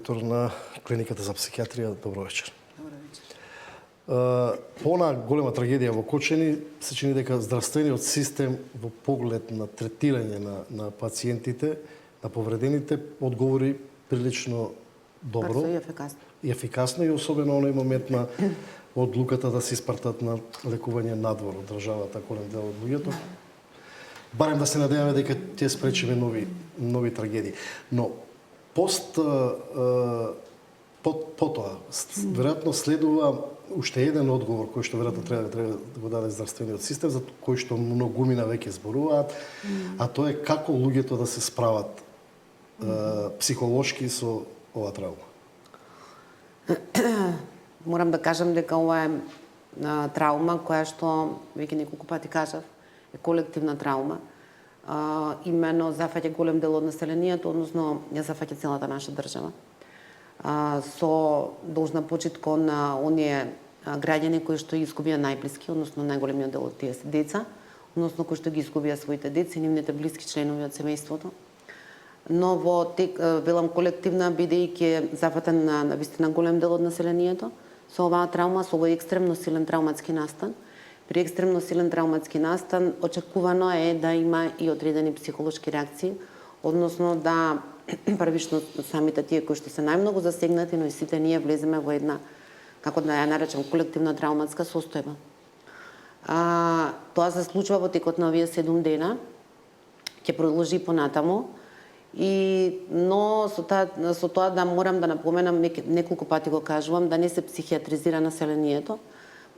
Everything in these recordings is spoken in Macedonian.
директор на клиниката за психијатрија. Добро вечер. Добро вечер. По она голема трагедија во Кочани, се чини дека здравствениот систем во поглед на третирање на пациентите, на повредените, одговори прилично добро. И ефикасно и особено оној момент на одлуката да се испратат на лекување надвор од државата голем дел од луѓето. Барем да се надеваме дека ќе спречиме нови трагедии. Но потоа, веројатно следува уште еден одговор кој што веројатно треба да го даде здравствениот систем, за кој што многумина веќе зборуваат, а тоа е како луѓето да се справат психолошки со оваа травма. Морам да кажам дека ова е травма која што веќе неколку пати кажав, е колективна травма. Имено зафаќа голем дел од населението, односно ја зафаќа целата наша држава. Со должна почит кон оние граѓани кои што изгубија најблиски, односно најголемиот дел од тие се деца, односно кои што ги изгубија своите деца и нивните блиски членови од семејството. Но во велам колективна, бидејќи зафатен на вистина голем дел од населението, со оваа травма, со овој екстремно силен травматски настан. При екстремно силен травматски настан очекувано е да има и одредени психолошки реакции, односно да првично самите тие кои што се најмногу засегнати, но и сите ние влеземе во една, како да ја наречам, колективна травматска состојба. Тоа се случува во текот на овие 7 дена, ќе продолжи понатаму, но со тоа да морам да напоменам, неколку пати го кажувам, да не се психијатризира населението,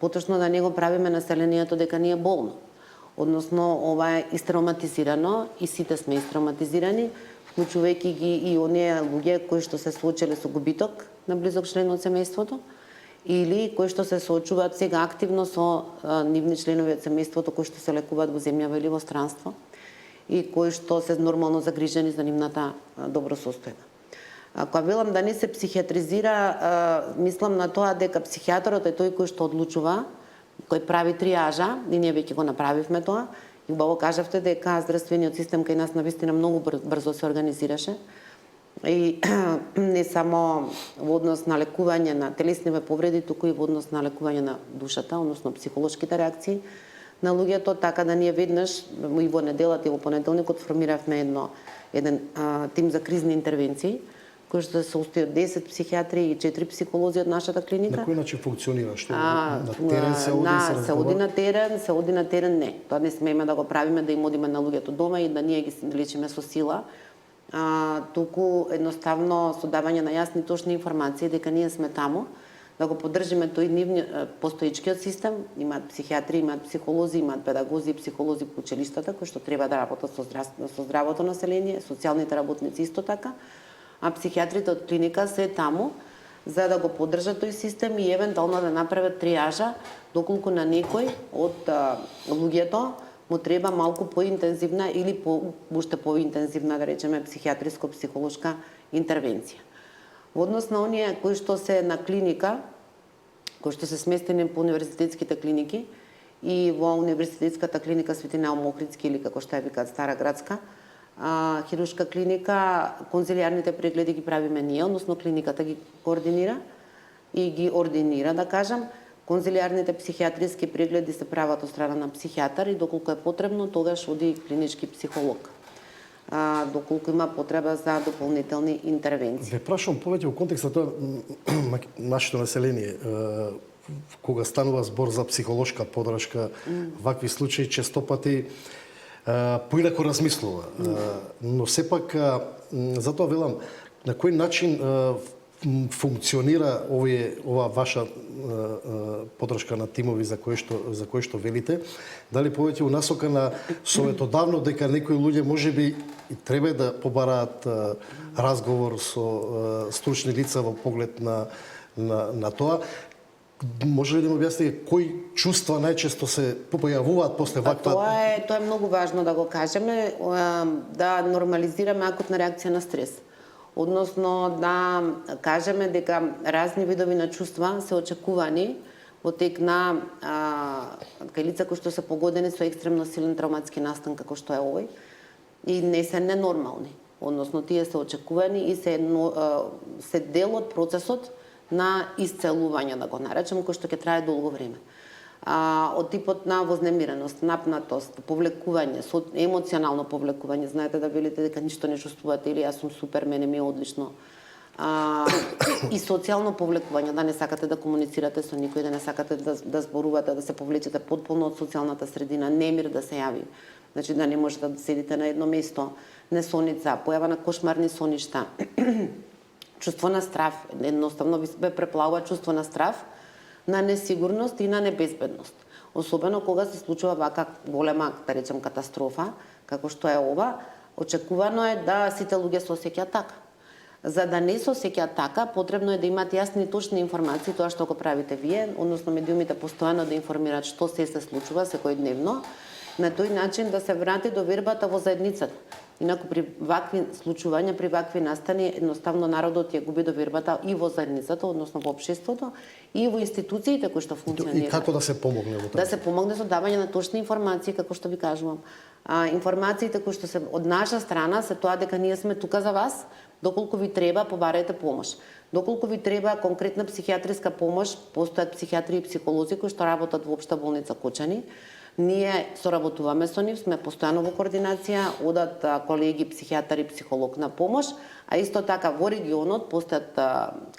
поточно да не го правиме населението дека ни е болно. Односно, ова е истравматизирано и сите сме истравматизирани, вклучувајќи ги и оние луѓе кои што се соочиле со губиток на близок член од семејството или кои што се соочуваат сега активно со нивни членови од семејството кои што се лекуваат во земјава или во странство и кои што се нормално загрижени за нивната добро состојба. Кога велам да не се психијатризира, мислам на тоа дека психијатарот е тој кој што одлучува, кој прави триажа, и ние веќе го направивме тоа, и убаво кажавте дека здравствениот систем кај нас навистина многу брзо се организираше. И не само во однос на лекување на телесните повреди, туку и во однос на лекување на душата, односно психолошките реакции на луѓето, така да ние веднаш и во неделата и во понеделникот формиравме еден тим за кризни интервенции, кој што се состои од 10 психијатри и 4 психолози од нашата клиника. На кој начин функционира? Што на терен се оди се оди на терен, не. Тоа не смееме да го правиме, да им одиме на луѓето дома и да ние ги лечиме со сила. Туку едноставно со давање на јасни точни информации дека ние сме таму, да го поддржиме тој нивни постоечкиот систем, имаат психијатри, имаат психолози, имаат педагози и психолози по училиштата кои што треба да работат со здравото население, социјалните работници исто така. А психијатрите од клиника се таму за да го поддржат тој систем и евентуално да направат триажа доколку на некој од луѓето му треба малку поинтензивна или уште поинтензивна, да речеме, психијатриско-психолошка интервенција. Во однос на оние кои што се на клиника, кои што се сместени по универзитетските клиники и во универзитетската клиника Свети Неум Охридски или како што ја викаат Стара градска, хируршка клиника, конзилијарните прегледи ги правиме ние, односно клиниката ги координира и ги ординира, да кажам. Конзилијарните психијатриски прегледи се прават од страна на психијатар и доколку е потребно, тогаш оди клинички психолог. Доколку има потреба за дополнителни интервенции. Ве прашувам повеќе во контекст на тоа нашето население, кога станува збор за психолошка поддршка, вакви случаи често пати поинако размислува. Но сепак, затоа велам, на кој начин функционира ова ваша поддршка на тимови за кои што велите, дали повеќе у насока на советодавно дека некои луѓе можеби и треба да побараат разговор со стручни лица во поглед на тоа. Може ли да ми објасните кои чувства најчесто се појавуваат после ваква? Тоа е многу важно да го кажеме, да нормализираме акутна реакција на стрес. Односно да кажеме дека разни видови на чувства се очекувани во тек на кај лица кои што се погодени со екстремно силен травматски настан како што е овој и не се ненормални. Односно, тие се очекувани и се дел од процесот на исцелување, да го наречем, кој што ќе трае долго време. Од типот на вознемиреност, напнатост, повлекување, емоционално повлекување, знаете да велите дека ништо не чувствувате или јас сум супер, мене ми е одлично. И социјално повлекување, да не сакате да комуницирате со никој, да не сакате да зборувате, да се повлечете потполно од социјалната средина, немир да се јави. Значи да не можете да седите на едно место, несоница, појава на кошмарни соништа, чувство на страв, едноставно ви се преплавува чувство на страв, на несигурност и на небезбедност. Особено кога се случува вака голема, да речем, катастрофа, како што е ова, очекувано е да сите луѓе се осеќаат така. За да не се осеќаат така, потребно е да имате јасни и точни информации, тоа што го правите вие, односно медиумите постојано да информираат што се случува секојдневно, на тој начин да се врати довербата во заедницата. Инаку при вакви случувања, при вакви настани, едноставно народот ја губи довербата и во заедницата, односно во општеството, и во институциите кои што функционираат. И како да се помогне во тоа? Да се помогне со давање на точни информации, како што ви кажувам. Информациите кои што се од наша страна се тоа дека ние сме тука за вас, доколку ви треба, побарајте помош. Доколку ви треба конкретна психијатриска помош, постојат психијатри и психолози кои што работат во Општа болница Кочани. Ние соработуваме со нив, сме постојано во координација, одат колеги психијатар и психолог на помош, а исто така во регионот постојат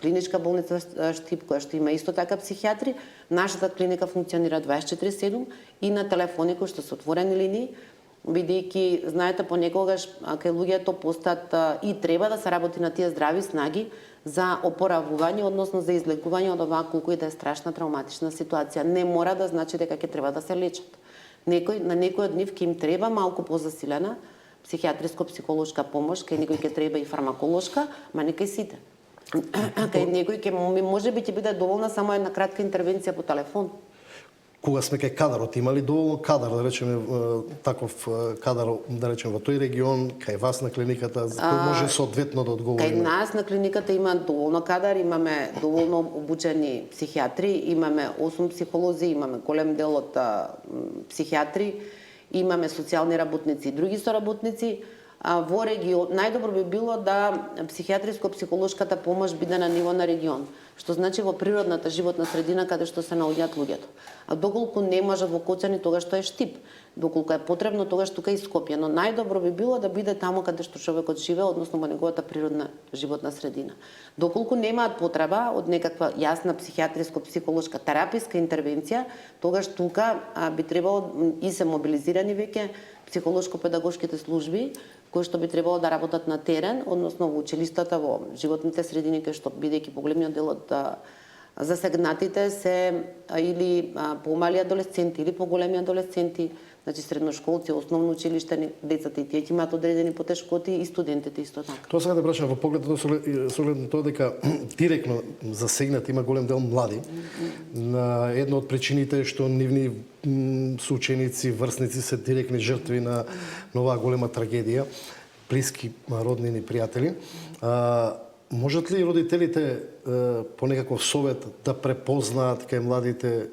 клиничка болница Штип која што има исто така психијатри. Нашата клиника функционира 24/7 и на телефони кои што се отворени линии, бидејќи знаете понекогаш кај луѓето постојат и треба да се работи на тие здрави снаги за опоравување, односно за излекување од оваа колку и да е страшна травматична ситуација. Не мора да значи дека ќе треба да се лечат. На некој од нив ќе им треба малку позасилена психијатриско-психолошка помош, кај некој ќе треба и фармаколошка, ма не кај сите. Кај некој ќе можеби ќе биде доволна само една кратка интервенција по телефон. Кога сме кај кадарот, има ли доволно кадар, да речеме, таков кадар, да речеме, во тој регион, кај вас на клиниката, за кој може соодветно да одговори? Кај нас на клиниката има доволно кадар, имаме доволно обучени психијатри, имаме 8 психолози, имаме голем дел од психијатри, имаме социјални работници и други соработници. Во регион, најдобро би било да психијатриско-психолошката помош биде на ниво на регион, што значи во природната животна средина каде што се наоѓаат луѓето. А доколку не може во Кочани, тогаш тоа е Штип. Доколку е потребно, тогаш тука и Скопје, но најдобро би било да биде таму каде што човекот живее, односно во неговата природна животна средина. Доколку немаат потреба од некаква јасна психијатриско-психолошка тераписка интервенција, тогаш тука би требало и се мобилизирани веќе психолошко-педагошките служби кои што би требало да работат на терен, односно во училиштата, во животните средини, кај што бидејќи поголемиот дел од засегнатите се или помали адолесценти или поголеми адолесценти, значи средношколци, основно училиште, децата и тие ќе имаат одредени потешкоти и студентите исто така. Тоа сега да прашам во поглед со оглед на тоа дека директно засегнат има голем дел млади. На една од причините е што нивни соученици, врсници се директни жртви на оваа голема трагедија, блиски роднини пријатели. Можат ли родителите по некаков совет да препознаат кај младите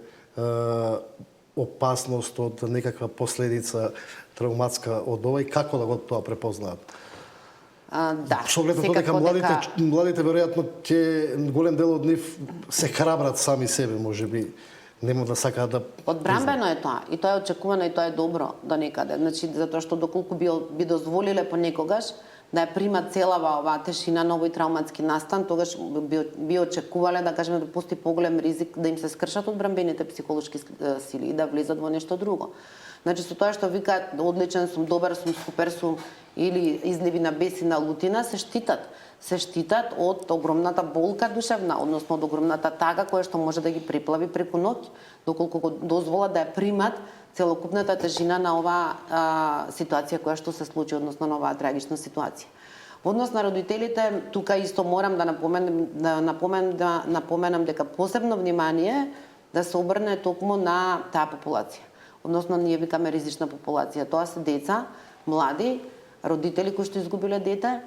опасност од некаква последица травматска од ова и како да го тоа препознаат? Да. Со оглед на тоа дека младите веројатно ќе голем дел од нив се храбрат сами себе, можеби нема да сакаат да одбранбено е тоа и тоа е очекувано и тоа е добро до некаде. Значи затоа што доколку би дозволиле понекогаш да ја примат целава оваа тешина на овој травматски настан, тогаш би очекувале да кажеме да постои поголем ризик да им се скршат одбранбените психолошки сили и да влезат во нешто друго. Значи со тоа што викаат одличен сум, добар сум, супер сум или изливи на бес и на лутина се штитат од огромната болка душевна, односно од огромната тага која што може да ги преплави преку ноќ, доколку го дозволат да ја примат целокупната тежина на оваа ситуација која што се случи, односно на оваа трагична ситуација. Во однос на родителите, тука исто морам да напоменам дека посебно внимание да се обрне токму на таа популација. Односно ние викаме ризична популација. Тоа се деца, млади, родители кои што изгубиле дете,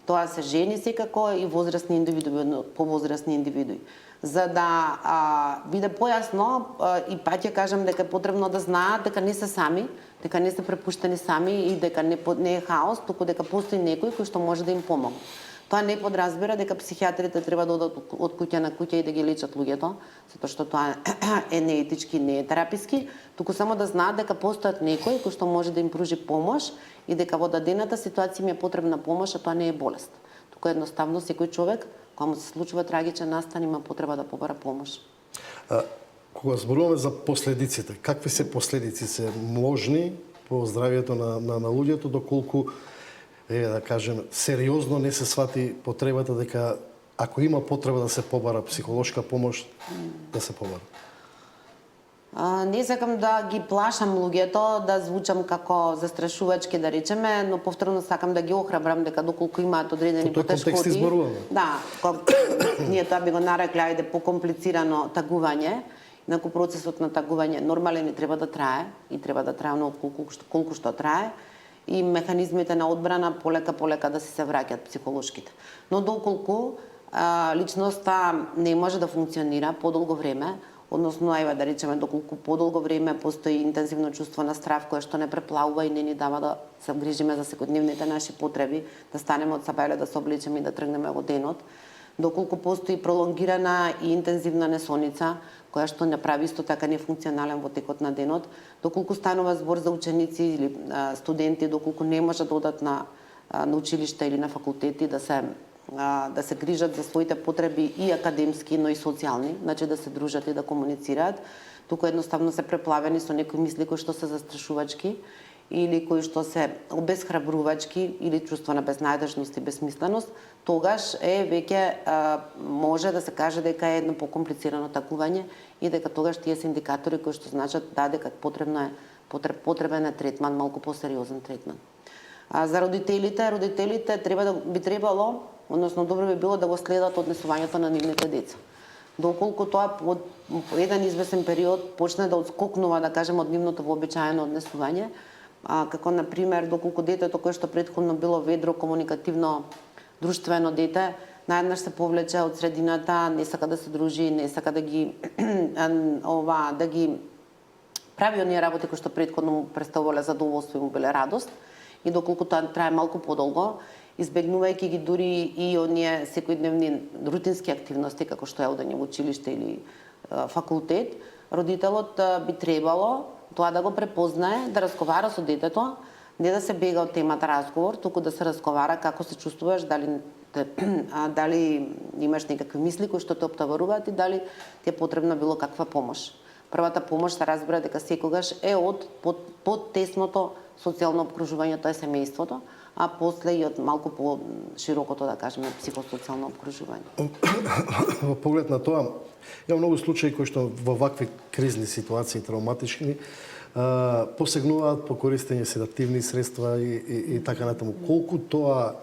Тоа се жени секако и возрастни индивидуи, повозрастни индивидуи. За да биде појасно и пак ќе кажам дека е потребно да знаат дека не се сами, дека не се препуштени сами и дека не е хаос, туку дека постои некој кој што може да им помогне. Тоа не подразбира дека психијатрите треба да одат од куќа на куќа и да ги лечат луѓето, затоа што тоа е неетички, не е тераписки, туку само да знаат дека постојат некој кој што може да им пружи помош и дека во дадената ситуација им е потребна помош, а тоа не е болест. Туку едноставно секој човек кога му се случува трагичен настан има потреба да побара помош. Кога зборуваме за последиците, какви се последици се можни по здравието на луѓето доколку да кажем сериозно не се свати потребата дека ако има потреба да се побара психолошка помош, да се побара? Не сакам да ги плашам луѓето, да звучам како застрашувачки да речеме, но повторно сакам да ги охрабрам дека доколку имаат одредени потешкоти. Да, ние тоа би го нарекле ајде покомплицирано тагување, инаку процесот на тагување нормален и треба да трае и треба да трае колку што трае и механизмите на одбрана полека да се враќаат психолошките. Но доколку личноста не може да функционира подолго време, односно ајде да речеме доколку подолго време постои интензивно чувство на страв кое што не преплавува и не ни дава да се грижиме за секојдневните наши потреби, да станеме од сабајле, да се облечеме и да тргнеме во денот, доколку постои пролонгирана и интензивна несоница која што не прави исто така нефункционален во текот на денот, доколку станува збор за ученици или студенти, доколку не можат да одат на училиште или на факултети да се грижат за своите потреби и академски, но и социјални, значи да се дружат и да комуницираат, туку едноставно се преплавени со некои мисли кои што се застрашувачки или кои што се обесхрабрувачки или чувство на безнајдежност и безсмисленост, тогаш веќе може да се каже дека е едно покомплицирано тагување и дека тогаш тие се индикатори кои што значат дека потребен е третман, малку посериозен третман. За родителите би требало, односно добро би било да го следат однесувањето на нивните деца. Доколку тоа по еден извесен период почне да отскокнува, да кажем, од нивното вообичаено однесување, како на пример доколку детето кое што претходно било ведро, комуникативно, друштвено дете, наеднаш се повлече од средината, не сака да се дружи, не сака да ги прави оние работи кои што претходно му представувале задоволство и му биле радост, и доколку тоа трае малку подолго, избегнувајќи ги дури и оние секојдневни рутински активности како што е одење во училиште или факултет, родителот би требало тоа да го препознае, да разговара со детето, не да се бега од темата разговор, туку да се разговара како се чувствуваш, дали имаш некакви мисли кои што те оптоваруваат и дали ти е потребна било каква помош. Првата помош се разбира дека секогаш е од тесното социјално обкружување, тоа е семејството, а после и од малку по-широкото, да кажеме, психосоцијално обкружување. Во поглед на тоа, има многу случаи кои што во вакви кризни ситуации, травматични, посегнуваат по користење седативни средства и така натаму. Колку тоа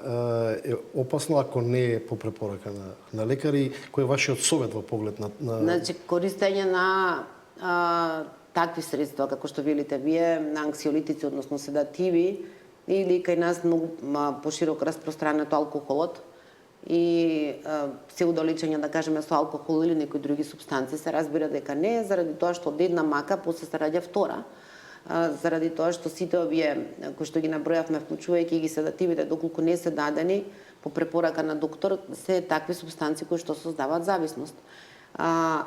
е опасно ако не е по препорака на лекари, кој е вашиот совет во поглед на... Значи, користење на такви средства, како што велите вие, на анксиолитици, односно седативи, или кај нас многу пошироко распространето алкохолот и псевдолечење, да кажеме, со алкохол или некои други супстанции, се разбира дека не, заради тоа што од една мака после се раѓа втора, заради тоа што сите овие кои што ги набројавме, вклучувајќи ги седативите, доколку не се дадени по препорака на доктор, се такви супстанции кои што создаваат зависност.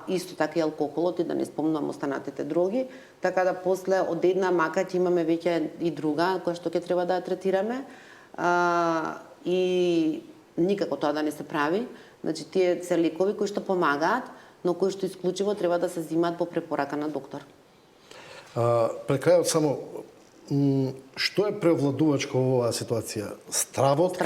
Исто така и алкохолот, и да не спомнувам останатите дроги, така да после од една мака ќе имаме веќе и друга која што ќе треба да ја третираме и никако тоа да не се прави. Значи тие се лекови кои што помагаат, но кои што исклучиво треба да се взимаат по препорака на доктор. Пред крајот само, што е преовладувачко во оваа ситуација? Стравот?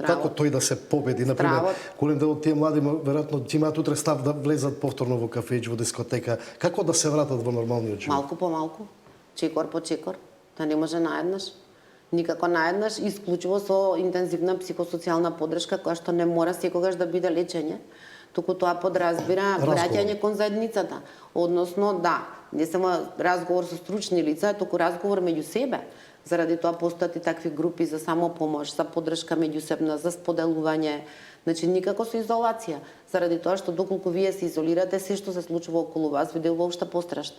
Како тој да се победи? Например, голем дел од тие млади веројатно ќе имаат утре став да влезат повторно во кафејч, во дискотека. Како да се вратат во нормалниот живот? Малку по малку, чекор по чекор. Тоа не може наеднаш. Никако наеднаш, исклучиво со интензивна психосоцијална поддршка која што не мора секогаш да биде лечење, туку тоа подразбира враќање кон заедницата. Односно, да, не само разговор со стручни лица, туку разговор меѓу себе. Заради тоа постојат и такви групи за самопомош, за поддршка меѓусебна, за споделување. Значи никако со изолација, заради тоа што доколку вие се изолирате, се што се случува околу вас ви делува уште пострашно.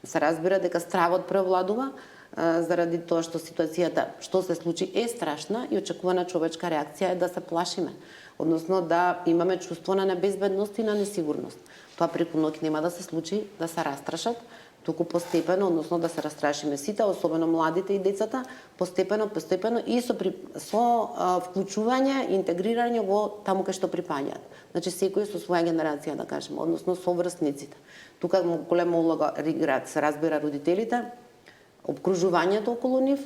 Се разбира дека стравот превладува, заради тоа што ситуацијата што се случи е страшна и очекувана човечка реакција е да се плашиме, односно да имаме чувство на небезбедност и на несигурност. Тоа преку ноќ нема да се случи, да се растрашат, туку постепено, односно да се растрашиме сите, особено младите и децата, постепено и со вклучување, интегрирање во таму кај што припаѓаат. Значи секој со своја генерација, да кажеме, односно со врсниците. Тука голема улога играат, се разбира, родителите, обкружувањето околу нив,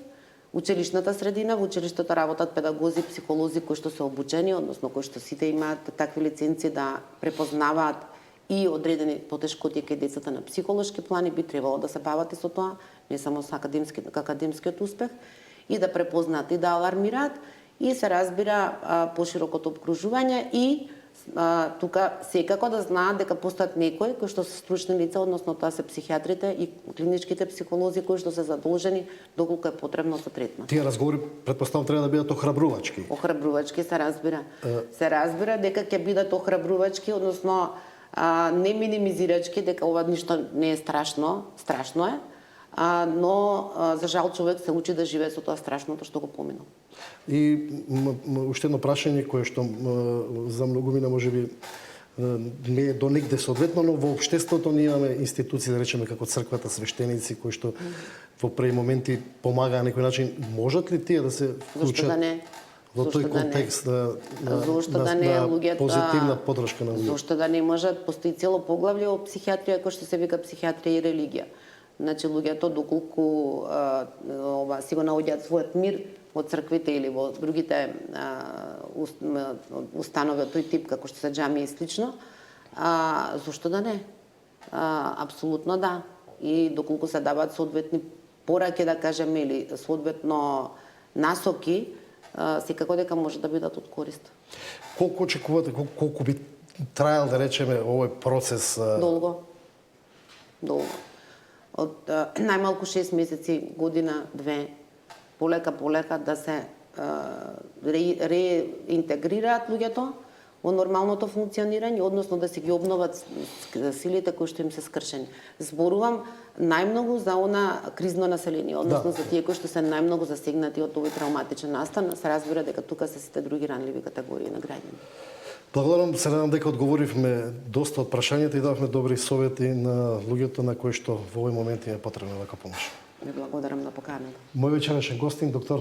училишната средина, во училиштето работат педагози, психолози кои што се обучени, односно кои што сите имаат такви лиценци да препознаваат и одредени потешкоти кај децата на психолошки план и би требало да се бават и со тоа, не само со академскиот успех, и да препознаат и да алармираат, и се разбира поширокото обкружување и тука секако да знаат дека постојат некои кои што се стручни лица, односно тоа се психијатрите и клиничките психолози кои што се задолжени доколку е потребно со третман. Тие разговори претпоставам треба да бидат охрабрувачки. Охрабрувачки се разбира. Се разбира дека ќе бидат охрабрувачки, односно не минимизирачки, дека ова ништо не е страшно, страшно е, но за жал човек се учи да живее со тоа страшното што го поминал. И уште едно прашање кое што за многумина можеби не е до негде соодветно, но во општеството ние имаме институции, да речеме како црквата, свештеници кои што во преи моменти помагаа на некој начин. Можат ли тие да се вклучат? Зошто да не? Во тој контекст на луѓето позитивна поддршка на луѓето. Зошто да не можат? Постои цело поглавје во психијатрија кој што се вика психијатрија и религија. Значи луѓето доколку си го наоѓаат својот мир во црквите или во другите установи од тој тип како што се џами и слично, зошто да не? Апсолутно да. И доколку се даваат соодветни пораки, да кажеме, или соодветно насоки, секако дека може да бидат од корист. Колку очекувате, колку би траел, да речеме, овој процес? Долго. Долго. Од најмалку 6 месеци, година, 2, полека да се реинтегрираат луѓето во нормалното функционирање, односно да се ги обноват силите кои што им се скршени. Зборувам најмногу за она кризно население, односно за тие кои што се најмногу засегнати од овој травматичен настан, се разбира дека тука се сите други ранливи категории на граѓани. Благодарам, се надам дека одговоривме доста од прашањата и дадовме добри совети на луѓето на кои што во овој момент им е потребна вака помош. Ви благодарам на поканата. Мој вечерашен гостин, доктор